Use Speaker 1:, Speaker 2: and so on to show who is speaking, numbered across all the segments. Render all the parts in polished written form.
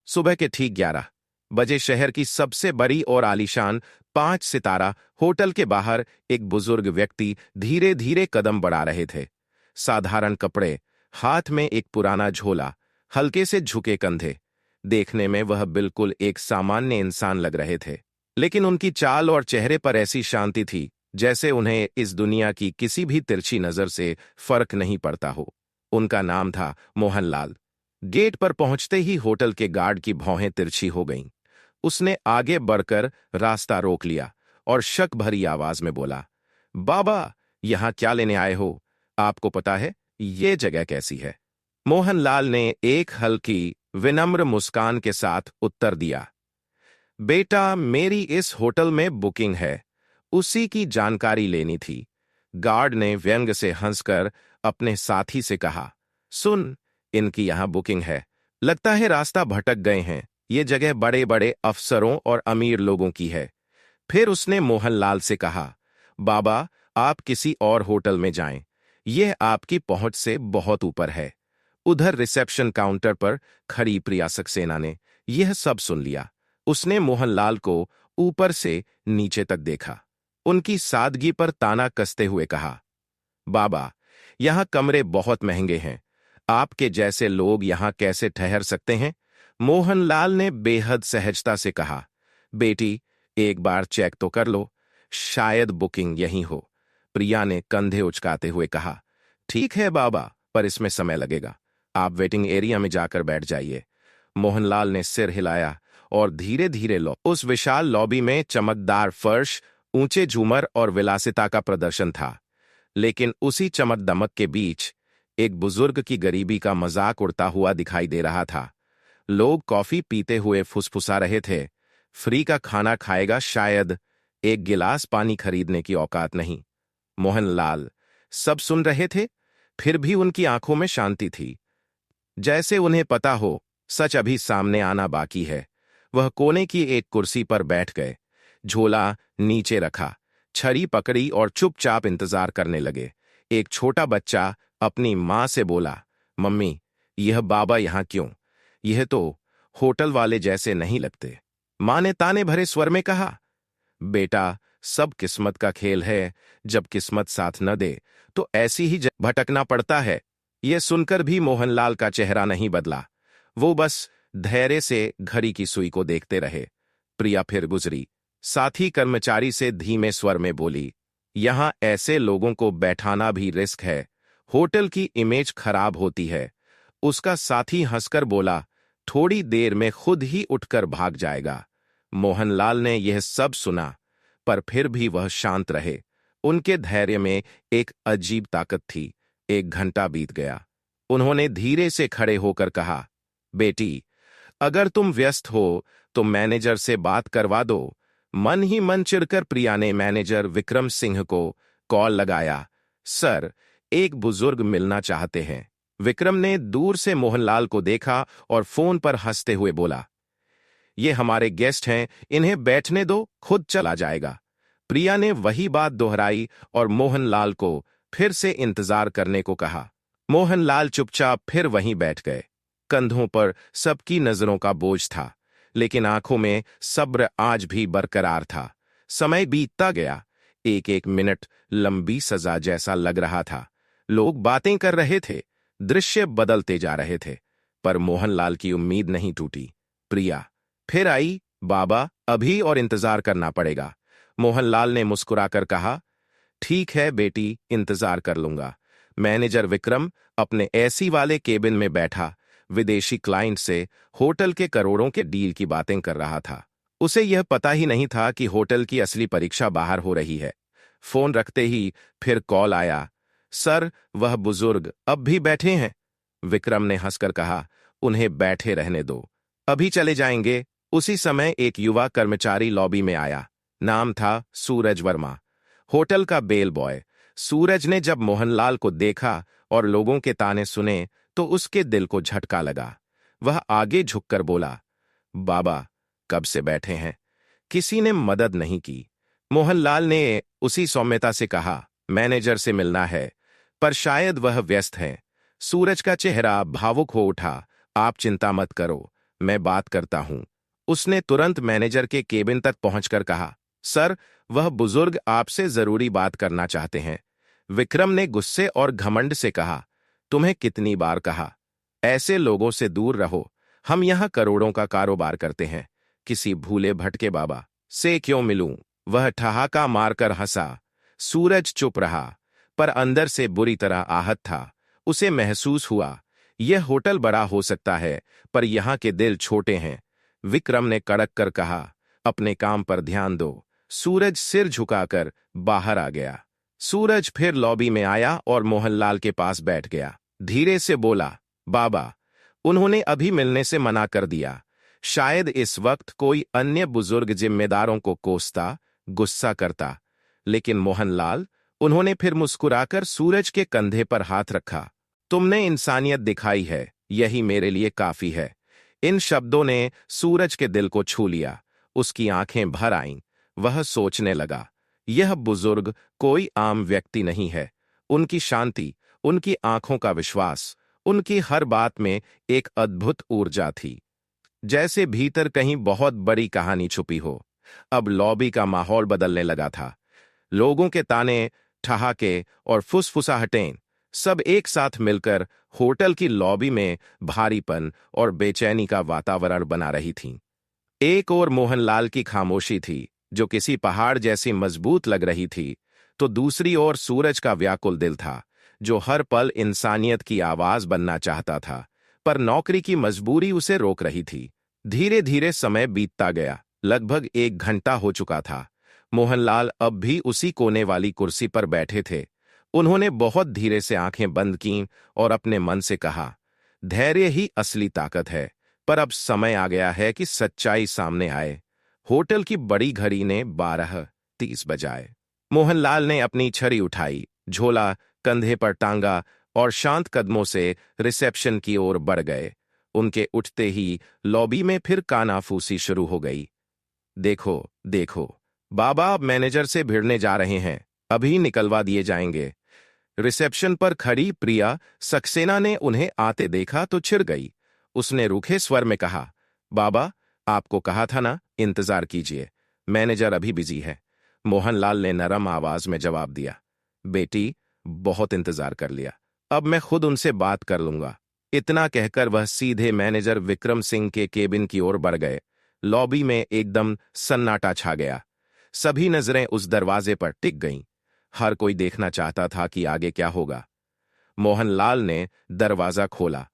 Speaker 1: सुबह के ठीक 11 बजे शहर की सबसे बड़ी और आलीशान 5 सितारा होटल के बाहर एक बुजुर्ग व्यक्ति धीरे धीरे कदम बढ़ा रहे थे। साधारण कपड़े, हाथ में एक पुराना झोला, हल्के से झुके कंधे। देखने में वह बिल्कुल एक सामान्य इंसान लग रहे थे, लेकिन उनकी चाल और चेहरे पर ऐसी शांति थी जैसे उन्हें इस दुनिया की किसी भी तिरछी नजर से फर्क नहीं पड़ता हो। उनका नाम था मोहनलाल। गेट पर पहुंचते ही होटल के गार्ड की भौहें तिरछी हो गईं। उसने आगे बढ़कर रास्ता रोक लिया और शक भरी आवाज में बोला, बाबा, यहां क्या लेने आए हो? आपको पता है ये जगह कैसी है? मोहनलाल ने एक हल्की विनम्र मुस्कान के साथ उत्तर दिया, बेटा, मेरी इस होटल में बुकिंग है, उसी की जानकारी लेनी थी। गार्ड ने व्यंग से हंसकर अपने साथी से कहा, सुन, इनकी यहां बुकिंग है, लगता है रास्ता भटक गए हैं। ये जगह बड़े बड़े अफसरों और अमीर लोगों की है। फिर उसने मोहनलाल से कहा, बाबा, आप किसी और होटल में जाएं, यह आपकी पहुंच से बहुत ऊपर है। उधर रिसेप्शन काउंटर पर खड़ी प्रिया सक्सेना ने यह सब सुन लिया। उसने मोहनलाल को ऊपर से नीचे तक देखा, उनकी सादगी पर ताना कसते हुए कहा, बाबा, यहां कमरे बहुत महंगे हैं, आपके जैसे लोग यहां कैसे ठहर सकते हैं? मोहनलाल ने बेहद सहजता से कहा, बेटी, एक बार चेक तो कर लो, शायद बुकिंग यहीं हो। प्रिया ने कंधे उचकाते हुए कहा, ठीक है बाबा, पर इसमें समय लगेगा, आप वेटिंग एरिया में जाकर बैठ जाइए। मोहनलाल ने सिर हिलाया और धीरे धीरे उस विशाल लॉबी में चमकदार फर्श, ऊंचे झूमर और विलासिता का प्रदर्शन था। लेकिन उसी चमक दमक के बीच एक बुजुर्ग की गरीबी का मजाक उड़ता हुआ दिखाई दे रहा था। लोग कॉफी पीते हुए फुसफुसा रहे थे, फ्री का खाना खाएगा शायद, एक गिलास पानी खरीदने की औकात नहीं। मोहनलाल सब सुन रहे थे, फिर भी उनकी आंखों में शांति थी, जैसे उन्हें पता हो सच अभी सामने आना बाकी है। वह कोने की एक कुर्सी पर बैठ गए, झोला नीचे रखा, छड़ी पकड़ी और चुपचाप इंतजार करने लगे। एक छोटा बच्चा अपनी मां से बोला, मम्मी, यह बाबा यहां क्यों? यह तो होटल वाले जैसे नहीं लगते। मां ने ताने भरे स्वर में कहा, बेटा, सब किस्मत का खेल है, जब किस्मत साथ न दे तो ऐसी ही भटकना पड़ता है। यह सुनकर भी मोहनलाल का चेहरा नहीं बदला, वो बस धैर्य से घड़ी की सुई को देखते रहे। प्रिया फिर गुजरी, साथी कर्मचारी से धीमे स्वर में बोली, यहां ऐसे लोगों को बैठाना भी रिस्क है, होटल की इमेज खराब होती है। उसका साथी हंसकर बोला, थोड़ी देर में खुद ही उठकर भाग जाएगा। मोहनलाल ने यह सब सुना, पर फिर भी वह शांत रहे। उनके धैर्य में एक अजीब ताकत थी। 1 घंटा बीत गया। उन्होंने धीरे से खड़े होकर कहा, बेटी, अगर तुम व्यस्त हो तो मैनेजर से बात करवा दो। मन ही मन चिढ़कर प्रिया ने मैनेजर विक्रम सिंह को कॉल लगाया। सर, एक बुजुर्ग मिलना चाहते हैं। विक्रम ने दूर से मोहनलाल को देखा और फोन पर हंसते हुए बोला, ये हमारे गेस्ट हैं, इन्हें बैठने दो, खुद चला जाएगा। प्रिया ने वही बात दोहराई और मोहनलाल को फिर से इंतजार करने को कहा। मोहनलाल चुपचाप फिर वहीं बैठ गए। कंधों पर सबकी नजरों का बोझ था, लेकिन आंखों में सब्र आज भी बरकरार था। समय बीतता गया, एक एक मिनट लंबी सजा जैसा लग रहा था। लोग बातें कर रहे थे, दृश्य बदलते जा रहे थे, पर मोहनलाल की उम्मीद नहीं टूटी। प्रिया फिर आई, बाबा, अभी और इंतजार करना पड़ेगा। मोहनलाल ने मुस्कुराकर कहा, ठीक है बेटी, इंतजार कर लूंगा। मैनेजर विक्रम अपने एसी वाले केबिन में बैठा विदेशी क्लाइंट से होटल के करोड़ों के डील की बातें कर रहा था। उसे यह पता ही नहीं था कि होटल की असली परीक्षा बाहर हो रही है। फोन रखते ही फिर कॉल आया, सर, वह बुजुर्ग अब भी बैठे हैं। विक्रम ने हंसकर कहा, उन्हें बैठे रहने दो, अभी चले जाएंगे। उसी समय एक युवा कर्मचारी लॉबी में आया। नाम था सूरज वर्मा, होटल का बेल बॉय। सूरज ने जब मोहनलाल को देखा और लोगों के ताने सुने तो उसके दिल को झटका लगा। वह आगे झुककर बोला, बाबा, कब से बैठे हैं? किसी ने मदद नहीं की। मोहनलाल ने उसी सौम्यता से कहा, मैनेजर से मिलना है, पर शायद वह व्यस्त है। सूरज का चेहरा भावुक हो उठा, आप चिंता मत करो, मैं बात करता हूं। उसने तुरंत मैनेजर के केबिन तक पहुंचकर कहा, सर, वह बुजुर्ग आपसे जरूरी बात करना चाहते हैं। विक्रम ने गुस्से और घमंड से कहा, तुम्हें कितनी बार कहा, ऐसे लोगों से दूर रहो। हम यहां करोड़ों का कारोबार करते हैं, किसी भूले भटके बाबा से क्यों मिलूं? वह ठहाका मारकर हंसा। सूरज चुप रहा, पर अंदर से बुरी तरह आहत था। उसे महसूस हुआ, यह होटल बड़ा हो सकता है, पर यहां के दिल छोटे हैं। विक्रम ने कड़क कर कहा, अपने काम पर ध्यान दो। सूरज सिर झुकाकर बाहर आ गया। सूरज फिर लॉबी में आया और मोहनलाल के पास बैठ गया। धीरे से बोला, बाबा, उन्होंने अभी मिलने से मना कर दिया। शायद इस वक्त कोई अन्य बुजुर्ग जिम्मेदारों को कोसता, गुस्सा करता, लेकिन मोहनलाल, उन्होंने फिर मुस्कुराकर सूरज के कंधे पर हाथ रखा। तुमने इंसानियत दिखाई है, यही मेरे लिए काफी है। इन शब्दों ने सूरज के दिल को छू लिया। उसकी आंखें भर आईं। वह सोचने लगा, यह बुजुर्ग कोई आम व्यक्ति नहीं है। उनकी शांति, उनकी आंखों का विश्वास, उनकी हर बात में एक अद्भुत ऊर्जा थी, जैसे भीतर कहीं बहुत बड़ी कहानी छुपी हो। अब लॉबी का माहौल बदलने लगा था। लोगों के ताने, ठहाके और फुसफुसाहटें सब एक साथ मिलकर होटल की लॉबी में भारीपन और बेचैनी का वातावरण बना रही थीं। एक और मोहनलाल की खामोशी थी, जो किसी पहाड़ जैसी मजबूत लग रही थी, तो दूसरी ओर सूरज का व्याकुल दिल था, जो हर पल इंसानियत की आवाज बनना चाहता था, पर नौकरी की मजबूरी उसे रोक रही थी। धीरे धीरे समय बीतता गया। लगभग 1 घंटा हो चुका था। मोहनलाल अब भी उसी कोने वाली कुर्सी पर बैठे थे। उन्होंने बहुत धीरे से आंखें बंद कीं और अपने मन से कहा, धैर्य ही असली ताकत है। पर अब समय आ गया है कि सच्चाई सामने आए। होटल की बड़ी घड़ी ने 12:30 बजाए। मोहनलाल ने अपनी छड़ी उठाई, झोला कंधे पर टांगा और शांत कदमों से रिसेप्शन की ओर बढ़ गए। उनके उठते ही लॉबी में फिर कानाफूसी शुरू हो गई। देखो, देखो, बाबा अब मैनेजर से भिड़ने जा रहे हैं, अभी निकलवा दिए जाएंगे। रिसेप्शन पर खड़ी प्रिया सक्सेना ने उन्हें आते देखा तो चिढ़ गई। उसने रूखे स्वर में कहा, बाबा, आपको कहा था ना, इंतजार कीजिए, मैनेजर अभी बिजी है। मोहनलाल ने नरम आवाज में जवाब दिया, बेटी, बहुत इंतजार कर लिया, अब मैं खुद उनसे बात कर लूंगा। इतना कहकर वह सीधे मैनेजर विक्रम सिंह के केबिन की ओर बढ़ गए। लॉबी में एकदम सन्नाटा छा गया। सभी नजरें उस दरवाजे पर टिक गईं। हर कोई देखना चाहता था कि आगे क्या होगा। मोहनलाल ने दरवाजा खोला।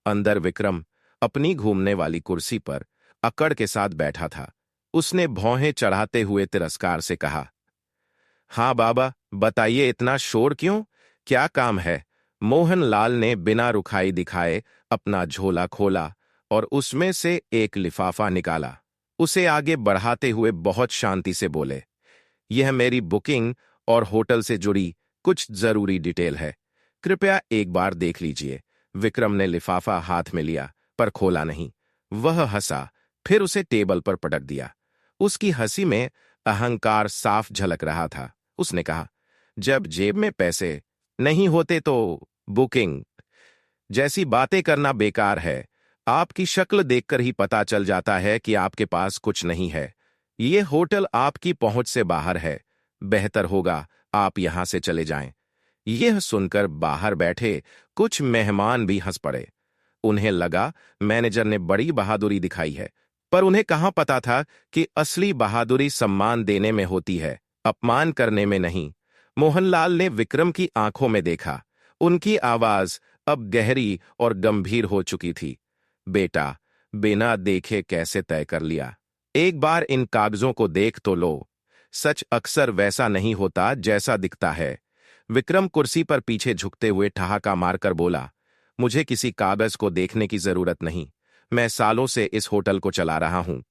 Speaker 1: अंदर विक्रम अपनी घूमने वाली कुर्सी पर अकड़ के साथ बैठा था। उसने भौहें चढ़ाते हुए तिरस्कार से कहा, हाँ बाबा, बताइए, इतना शोर क्यों, क्या काम है? मोहनलाल ने बिना रुखाई दिखाए अपना झोला खोला और उसमें से एक लिफाफा निकाला। उसे आगे बढ़ाते हुए बहुत शांति से बोले, यह मेरी बुकिंग और होटल से जुड़ी कुछ जरूरी डिटेल है, कृपया एक बार देख लीजिए। विक्रम ने लिफाफा हाथ में लिया, पर खोला नहीं। वह हंसा, फिर उसे टेबल पर पटक दिया। उसकी हंसी में अहंकार साफ झलक रहा था। उसने कहा, जब जेब में पैसे नहीं होते तो बुकिंग जैसी बातें करना बेकार है। आपकी शक्ल देखकर ही पता चल जाता है कि आपके पास कुछ नहीं है। ये होटल आपकी पहुंच से बाहर है। बेहतर होगा आप यहां से चले जाएं। यह सुनकर बाहर बैठे कुछ मेहमान भी हंस पड़े। उन्हें लगा मैनेजर ने बड़ी बहादुरी दिखाई है, पर उन्हें कहां पता था कि असली बहादुरी सम्मान देने में होती है, अपमान करने में नहीं। मोहनलाल ने विक्रम की आंखों में देखा। उनकी आवाज अब गहरी और गंभीर हो चुकी थी। बेटा, बिना देखे कैसे तय कर लिया? एक बार इन कागजों को देख तो लो। सच अक्सर वैसा नहीं होता जैसा दिखता है। विक्रम कुर्सी पर पीछे झुकते हुए ठहाका मारकर बोला, मुझे किसी कागज को देखने की जरूरत नहीं। मैं सालों से इस होटल को चला रहा हूं।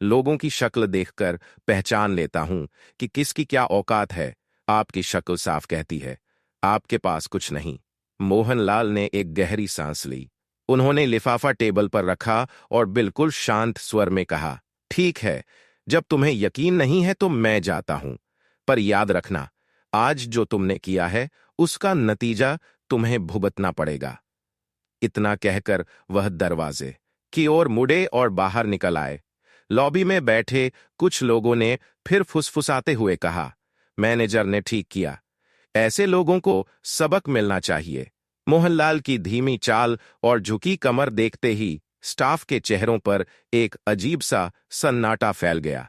Speaker 1: लोगों की शक्ल देखकर पहचान लेता हूं कि किसकी क्या औकात है। आपकी शक्ल साफ कहती है, आपके पास कुछ नहीं। मोहनलाल ने एक गहरी सांस ली। उन्होंने लिफाफा टेबल पर रखा और बिल्कुल शांत स्वर में कहा, ठीक है, जब तुम्हें यकीन नहीं है तो मैं जाता हूं। पर याद रखना, आज जो तुमने किया है उसका नतीजा तुम्हें भुगतना पड़ेगा। इतना कहकर वह दरवाजे की ओर मुड़े और बाहर निकल आए। लॉबी में बैठे कुछ लोगों ने फिर फुसफुसाते हुए कहा, मैनेजर ने ठीक किया, ऐसे लोगों को सबक मिलना चाहिए। मोहनलाल की धीमी चाल और झुकी कमर देखते ही स्टाफ के चेहरों पर एक अजीब सा सन्नाटा फैल गया,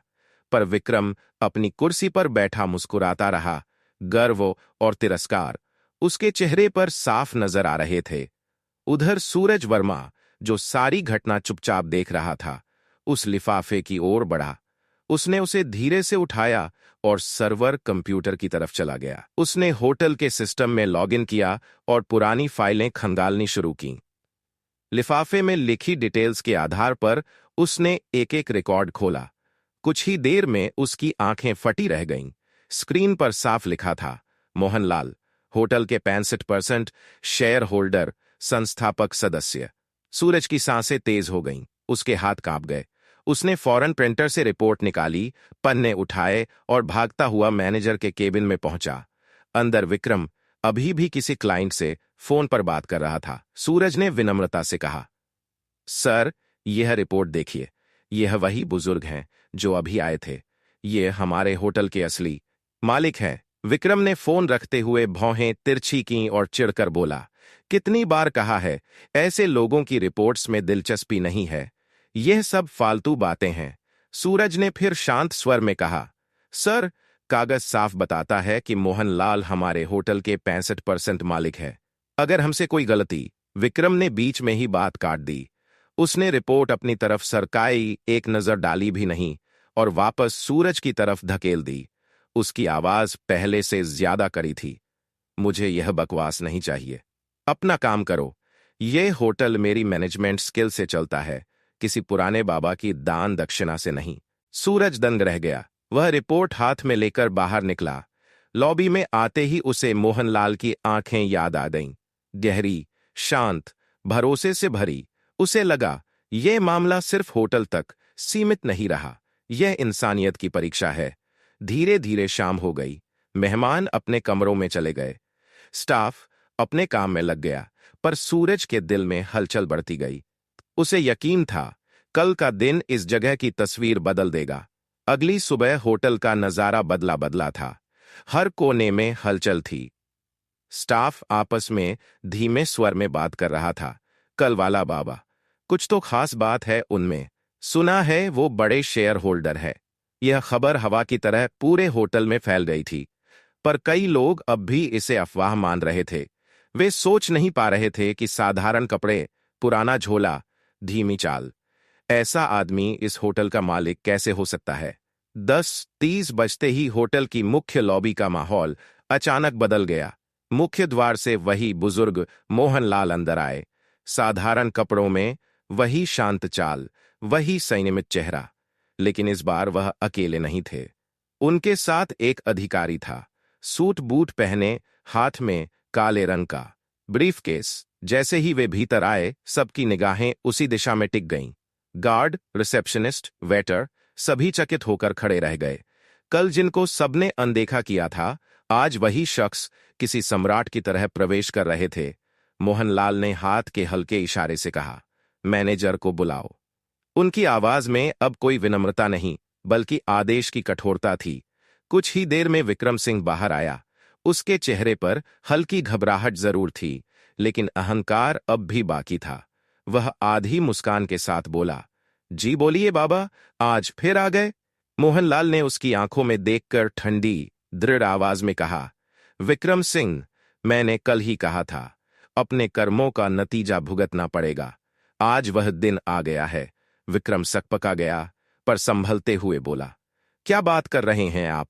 Speaker 1: पर विक्रम अपनी कुर्सी पर बैठा मुस्कुराता रहा। गर्व और तिरस्कार उसके चेहरे पर साफ नजर आ रहे थे। उधर सूरज वर्मा, जो सारी घटना चुपचाप देख रहा था, उस लिफाफे की ओर बढ़ा। उसने उसे धीरे से उठाया और सर्वर कंप्यूटर की तरफ चला गया। उसने होटल के सिस्टम में लॉगिन किया और पुरानी फाइलें खंगालनी शुरू की। लिफाफे में लिखी डिटेल्स के आधार पर उसने एक एक रिकॉर्ड खोला। कुछ ही देर में उसकी आंखें फटी रह गईं। स्क्रीन पर साफ लिखा था, मोहनलाल, होटल के 65% शेयर होल्डर, संस्थापक सदस्य। सूरज की सांसें तेज हो गईं, उसके हाथ कांप गए। उसने फौरन प्रिंटर से रिपोर्ट निकाली, पन्ने उठाए और भागता हुआ मैनेजर के केबिन में पहुंचा। अंदर विक्रम अभी भी किसी क्लाइंट से फोन पर बात कर रहा था। सूरज ने विनम्रता से कहा, सर, यह रिपोर्ट देखिए। यह वही बुजुर्ग हैं जो अभी आए थे। ये हमारे होटल के असली मालिक हैं। विक्रम ने फोन रखते हुए भौहें तिरछी कीं और चिढ़कर बोला, कितनी बार कहा है, ऐसे लोगों की रिपोर्ट्स में दिलचस्पी नहीं है। यह सब फालतू बातें हैं। सूरज ने फिर शांत स्वर में कहा, सर, कागज साफ बताता है कि मोहनलाल हमारे होटल के 65% मालिक है। अगर हमसे कोई गलती। विक्रम ने बीच में ही बात काट दी। उसने रिपोर्ट अपनी तरफ सरकाई, एक नजर डाली भी नहीं और वापस सूरज की तरफ धकेल दी। उसकी आवाज पहले से ज्यादा कड़ी थी, मुझे यह बकवास नहीं चाहिए। अपना काम करो। यह होटल मेरी मैनेजमेंट स्किल से चलता है, किसी पुराने बाबा की दान दक्षिणा से नहीं। सूरज दंग रह गया। वह रिपोर्ट हाथ में लेकर बाहर निकला। लॉबी में आते ही उसे मोहनलाल की आंखें याद आ गईं, गहरी, शांत, भरोसे से भरी। उसे लगा, यह मामला सिर्फ होटल तक सीमित नहीं रहा, यह इंसानियत की परीक्षा है। धीरे धीरे शाम हो गई। मेहमान अपने कमरों में चले गए। स्टाफ अपने काम में लग गया, पर सूरज के दिल में हलचल बढ़ती गई। उसे यकीन था, कल का दिन इस जगह की तस्वीर बदल देगा। अगली सुबह होटल का नजारा बदला बदला था। हर कोने में हलचल थी। स्टाफ आपस में धीमे स्वर में बात कर रहा था, कल वाला बाबा, कुछ तो खास बात है उनमें। सुना है वो बड़े शेयर होल्डर है। यह खबर हवा की तरह पूरे होटल में फैल गई थी, पर कई लोग अब भी इसे अफवाह मान रहे थे। वे सोच नहीं पा रहे थे कि साधारण कपड़े, पुराना झोला, धीमी चाल, ऐसा आदमी इस होटल का मालिक कैसे हो सकता है। 10:30 बजते ही होटल की मुख्य लॉबी का माहौल अचानक बदल गया। मुख्य द्वार से वही बुजुर्ग मोहनलाल अंदर आए। साधारण कपड़ों में, वही शांत चाल, वही संयमित चेहरा। लेकिन इस बार वह अकेले नहीं थे। उनके साथ एक अधिकारी था, सूट बूट पहने, हाथ में काले रंग का ब्रीफकेस। जैसे ही वे भीतर आए, सबकी निगाहें उसी दिशा में टिक गईं। गार्ड, रिसेप्शनिस्ट, वेटर सभी चकित होकर खड़े रह गए। कल जिनको सबने अनदेखा किया था, आज वही शख्स किसी सम्राट की तरह प्रवेश कर रहे थे। मोहनलाल ने हाथ के हल्के इशारे से कहा, मैनेजर को बुलाओ। उनकी आवाज में अब कोई विनम्रता नहीं, बल्कि आदेश की कठोरता थी। कुछ ही देर में विक्रम सिंह बाहर आया। उसके चेहरे पर हल्की घबराहट जरूर थी, लेकिन अहंकार अब भी बाकी था। वह आधी मुस्कान के साथ बोला, जी बोलिए बाबा, आज फिर आ गए। मोहनलाल ने उसकी आंखों में देखकर ठंडी, दृढ़ आवाज में कहा, विक्रम सिंह, मैंने कल ही कहा था, अपने कर्मों का नतीजा भुगतना पड़ेगा। आज वह दिन आ गया है। विक्रम सकपका गया, पर संभलते हुए बोला, क्या बात कर रहे हैं आप।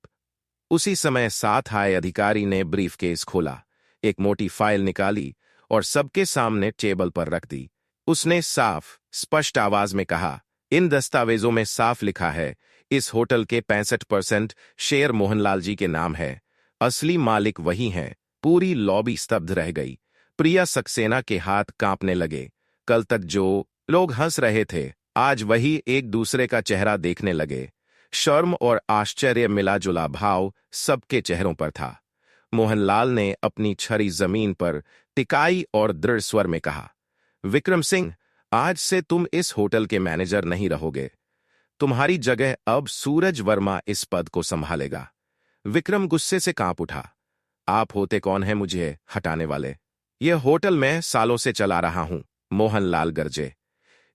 Speaker 1: उसी समय साथ आए अधिकारी ने ब्रीफकेस खोला, एक मोटी फाइल निकाली और सबके सामने टेबल पर रख दी। उसने साफ, स्पष्ट आवाज में कहा, इन दस्तावेजों में साफ लिखा है, इस होटल के 65% शेयर मोहनलाल जी के नाम है। असली मालिक वही हैं। पूरी लॉबी स्तब्ध रह गई। प्रिया सक्सेना के हाथ कांपने लगे। कल तक जो लोग हंस रहे थे, आज वही एक दूसरे का चेहरा देखने लगे। शर्म और आश्चर्य मिला जुला भाव सबके चेहरों पर था। मोहनलाल ने अपनी छड़ी जमीन पर टिकाई और दृढ़ स्वर में कहा, विक्रम सिंह, आज से तुम इस होटल के मैनेजर नहीं रहोगे। तुम्हारी जगह अब सूरज वर्मा इस पद को संभालेगा। विक्रम गुस्से से कांप उठा। आप होते कौन हैं मुझे हटाने वाले? यह होटल मैं सालों से चला रहा हूं, मोहनलाल गरजे।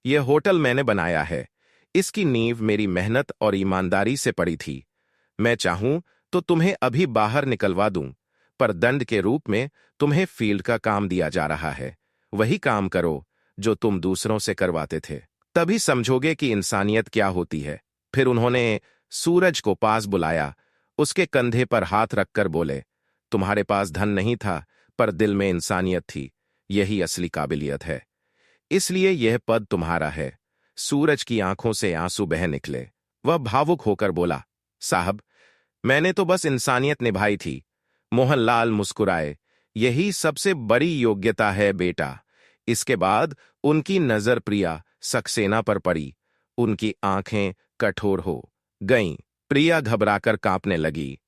Speaker 1: यह होटल मैंने बनाया है। इसकी नींव मेरी मेहनत और ईमानदारी से पड़ी थी। मैं चाहूं तो तुम्हें अभी बाहर निकलवा दूं, पर दंड के रूप में तुम्हें फील्ड का काम दिया जा रहा है। वही काम करो जो तुम दूसरों से करवाते थे, तभी समझोगे कि इंसानियत क्या होती है। फिर उन्होंने सूरज को पास बुलाया, उसके कंधे पर हाथ रखकर बोले, तुम्हारे पास धन नहीं था, पर दिल में इंसानियत थी। यही असली काबिलियत है, इसलिए यह पद तुम्हारा है। सूरज की आंखों से आंसू बह निकले। वह भावुक होकर बोला, साहब, मैंने तो बस इंसानियत निभाई थी। मोहनलाल मुस्कुराए, यही सबसे बड़ी योग्यता है बेटा। इसके बाद उनकी नजर प्रिया सक्सेना पर पड़ी। उनकी आंखें कठोर हो गईं। प्रिया घबराकर कांपने लगी।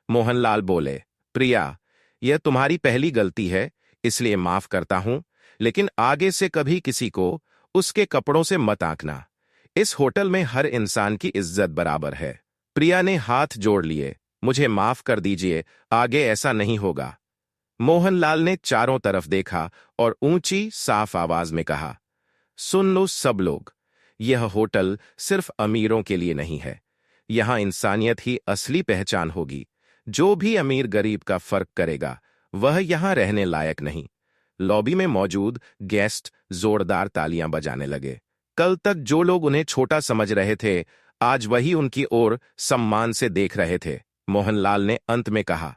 Speaker 1: मोहनलाल बोले, प्रिया, यह तुम्हारी पहली गलती है, इसलिए माफ करता हूं, लेकिन आगे से कभी किसी को उसके कपड़ों से मत आंकना। इस होटल में हर इंसान की इज्जत बराबर है। प्रिया ने हाथ जोड़ लिए, मुझे माफ कर दीजिए, आगे ऐसा नहीं होगा। मोहनलाल ने चारों तरफ देखा और ऊंची साफ आवाज में कहा, सुन लो सब लोग, यह होटल सिर्फ अमीरों के लिए नहीं है। यहां इंसानियत ही असली पहचान होगी। जो भी अमीर गरीब का फर्क करेगा, वह यहां रहने लायक नहीं। लॉबी में मौजूद गेस्ट जोरदार तालियां बजाने लगे। कल तक जो लोग उन्हें छोटा समझ रहे थे, आज वही उनकी ओर सम्मान से देख रहे थे। मोहनलाल ने अंत में कहा,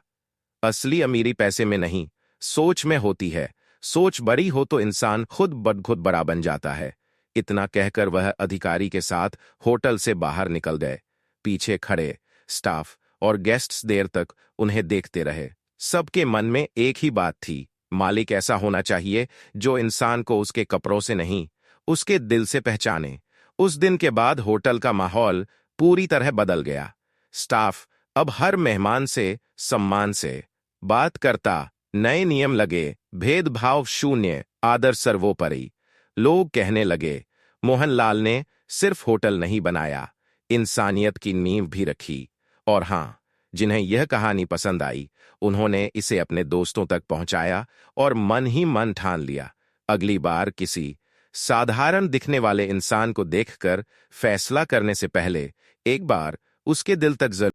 Speaker 1: असली अमीरी पैसे में नहीं, सोच में होती है। सोच बड़ी हो तो इंसान खुद ब खुद बड़ा बन जाता है। इतना कहकर वह अधिकारी के साथ होटल से बाहर निकल गए। पीछे खड़े स्टाफ और गेस्ट्स देर तक उन्हें देखते रहे। सबके मन में एक ही बात थी, मालिक ऐसा होना चाहिए जो इंसान को उसके कपड़ों से नहीं, उसके दिल से पहचाने। उस दिन के बाद होटल का माहौल पूरी तरह बदल गया। स्टाफ अब हर मेहमान से सम्मान से बात करता, नए नियम लगे, भेदभाव शून्य, आदर सर्वोपरि। लोग कहने लगे, मोहनलाल ने सिर्फ होटल नहीं बनाया, इंसानियत की नींव भी रखी। और हां, जिन्हें यह कहानी पसंद आई, उन्होंने इसे अपने दोस्तों तक पहुंचाया और मन ही मन ठान लिया, अगली बार किसी साधारण दिखने वाले इंसान को देखकर फैसला करने से पहले एक बार उसके दिल तक जरूर